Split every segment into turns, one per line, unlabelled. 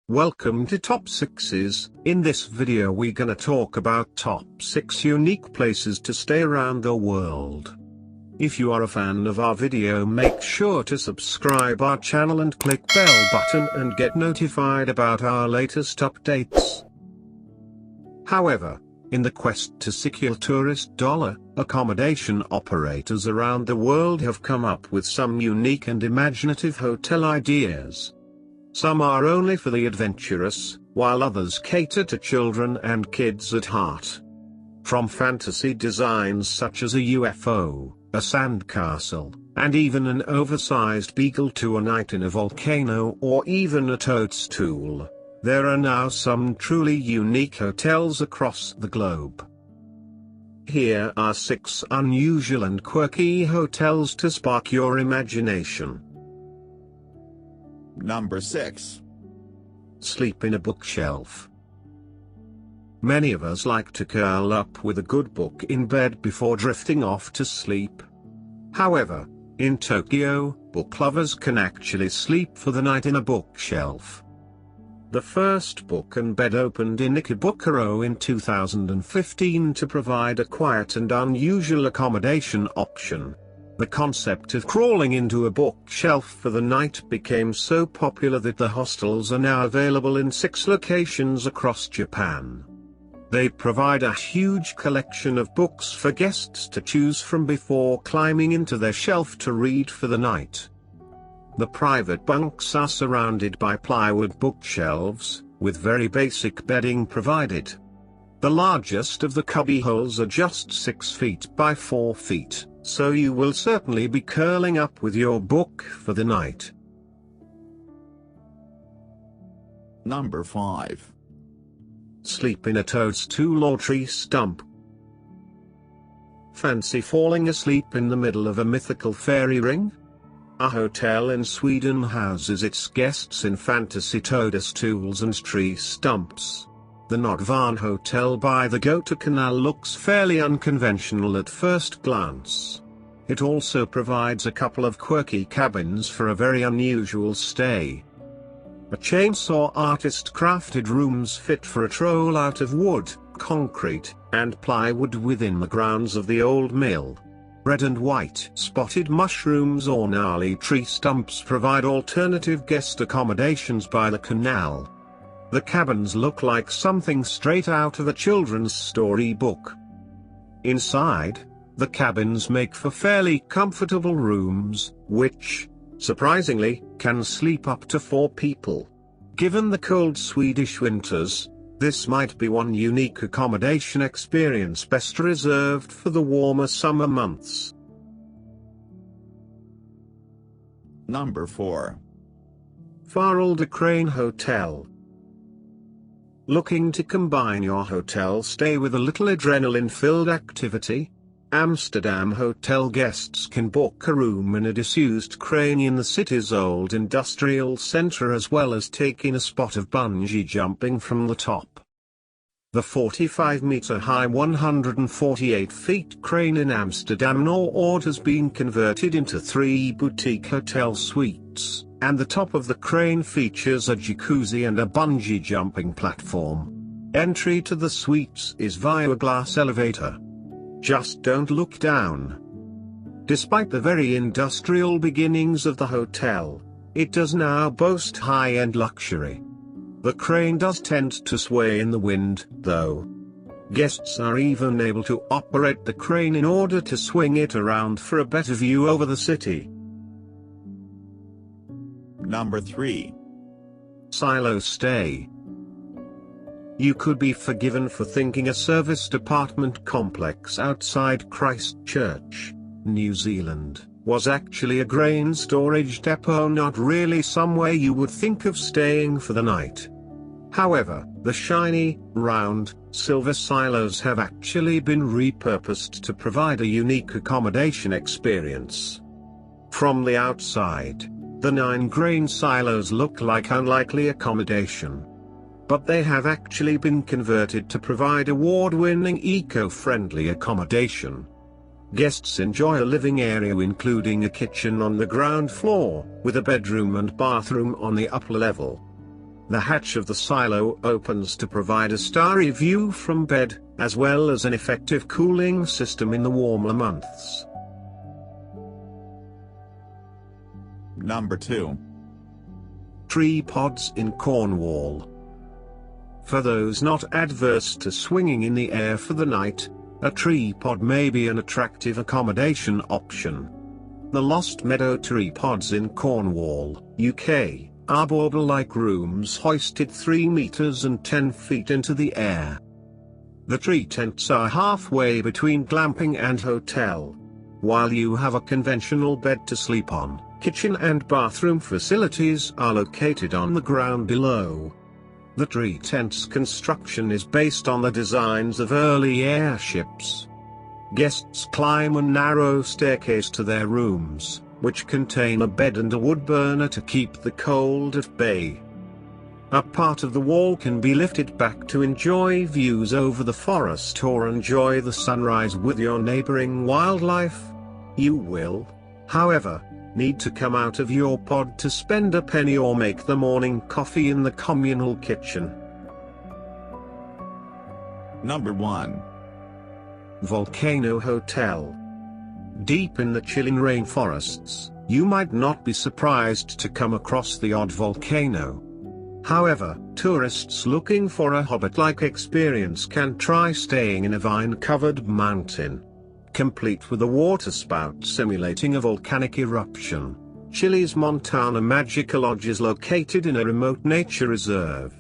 Welcome to Top 6s. In this video we're gonna talk about top 6 unique places to stay around the world. If you are a fan of our video, make sure to subscribe our channel and click bell button and get notified about our latest updates. However, in the quest to secure tourist dollar, accommodation operators around the world have come up with some unique and imaginative hotel ideas. Some are only for the adventurous, while others cater to children and kids at heart. From fantasy designs such as a UFO, a sandcastle, and even an oversized beagle to a night in a volcano or even a toadstool, there are now some truly unique hotels across the globe. Here are 6 unusual and quirky hotels to spark your imagination.
Number 6.
Sleep in a bookshelf. Many of us like to curl up with a good book in bed before drifting off to sleep. However, in Tokyo, book lovers can actually sleep for the night in a bookshelf. The first book and bed opened in Ikebukuro in 2015 to provide a quiet and unusual accommodation option. The concept of crawling into a bookshelf for the night became so popular that the hostels are now available in 6 locations across Japan. They provide a huge collection of books for guests to choose from before climbing into their shelf to read for the night. The private bunks are surrounded by plywood bookshelves, with very basic bedding provided. The largest of the cubby holes are just 6 feet by 4 feet. So you will certainly be curling up with your book for the night.
Number 5.
Sleep in a toadstool or tree stump. Fancy falling asleep in the middle of a mythical fairy ring? A hotel in Sweden houses its guests in fantasy toadstools and tree stumps. The Nordvan Hotel by the Göta Canal looks fairly unconventional at first glance. It also provides a couple of quirky cabins for a very unusual stay. A chainsaw artist crafted rooms fit for a troll out of wood, concrete, and plywood within the grounds of the old mill. Red and white spotted mushrooms or gnarly tree stumps provide alternative guest accommodations by the canal. The cabins look like something straight out of a children's story book. Inside, the cabins make for fairly comfortable rooms, which, surprisingly, can sleep up to 4 people. Given the cold Swedish winters, this might be one unique accommodation experience best reserved for the warmer summer months.
Number 4.
FARALDA Crane Hotel. Looking to combine your hotel stay with a little adrenaline-filled activity? Amsterdam hotel guests can book a room in a disused crane in the city's old industrial center, as well as take in a spot of bungee jumping from the top. The 45-meter-high 148 feet crane in Amsterdam Noord has been converted into 3 boutique hotel suites. And the top of the crane features a jacuzzi and a bungee jumping platform. Entry to the suites is via a glass elevator. Just don't look down. Despite the very industrial beginnings of the hotel, it does now boast high-end luxury. The crane does tend to sway in the wind, though. Guests are even able to operate the crane in order to swing it around for a better view over the city.
Number 3.
Silo Stay. You could be forgiven for thinking a serviced apartment complex outside Christchurch, New Zealand, was actually a grain storage depot, not really somewhere you would think of staying for the night. However, the shiny, round, silver silos have actually been repurposed to provide a unique accommodation experience. From the outside, the 9 grain silos look like unlikely accommodation. But they have actually been converted to provide award-winning eco-friendly accommodation. Guests enjoy a living area including a kitchen on the ground floor, with a bedroom and bathroom on the upper level. The hatch of the silo opens to provide a starry view from bed, as well as an effective cooling system in the warmer months.
Number 2.
Tree pods in Cornwall. For those not adverse to swinging in the air for the night, a tree pod may be an attractive accommodation option. The Lost Meadow tree pods in Cornwall, UK, are bauble-like rooms hoisted 3 meters and 10 feet into the air. The tree tents are halfway between glamping and hotel. While you have a conventional bed to sleep on, kitchen and bathroom facilities are located on the ground below. The tree tent's construction is based on the designs of early airships. Guests climb a narrow staircase to their rooms, which contain a bed and a wood burner to keep the cold at bay. A part of the wall can be lifted back to enjoy views over the forest or enjoy the sunrise with your neighboring wildlife. You will, however, need to come out of your pod to spend a penny or make the morning coffee in the communal kitchen.
Number 1.
Volcano Hotel. Deep in the chilling rainforests, you might not be surprised to come across the odd volcano. However, tourists looking for a hobbit-like experience can try staying in a vine-covered mountain, complete with a waterspout simulating a volcanic eruption. Chile's Montana Magica Lodge is located in a remote nature reserve.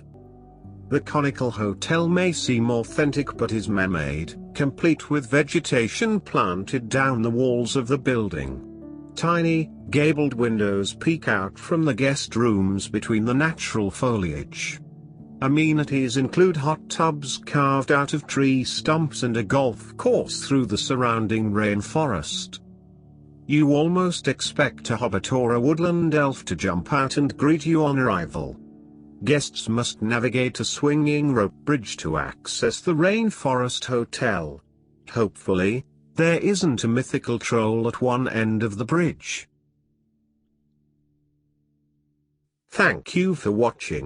The conical hotel may seem authentic but is man-made, complete with vegetation planted down the walls of the building. Tiny, gabled windows peek out from the guest rooms between the natural foliage. Amenities include hot tubs carved out of tree stumps and a golf course through the surrounding rainforest. You almost expect a hobbit or a woodland elf to jump out and greet you on arrival. Guests must navigate a swinging rope bridge to access the Rainforest Hotel. Hopefully, there isn't a mythical troll at one end of the bridge. Thank you for watching.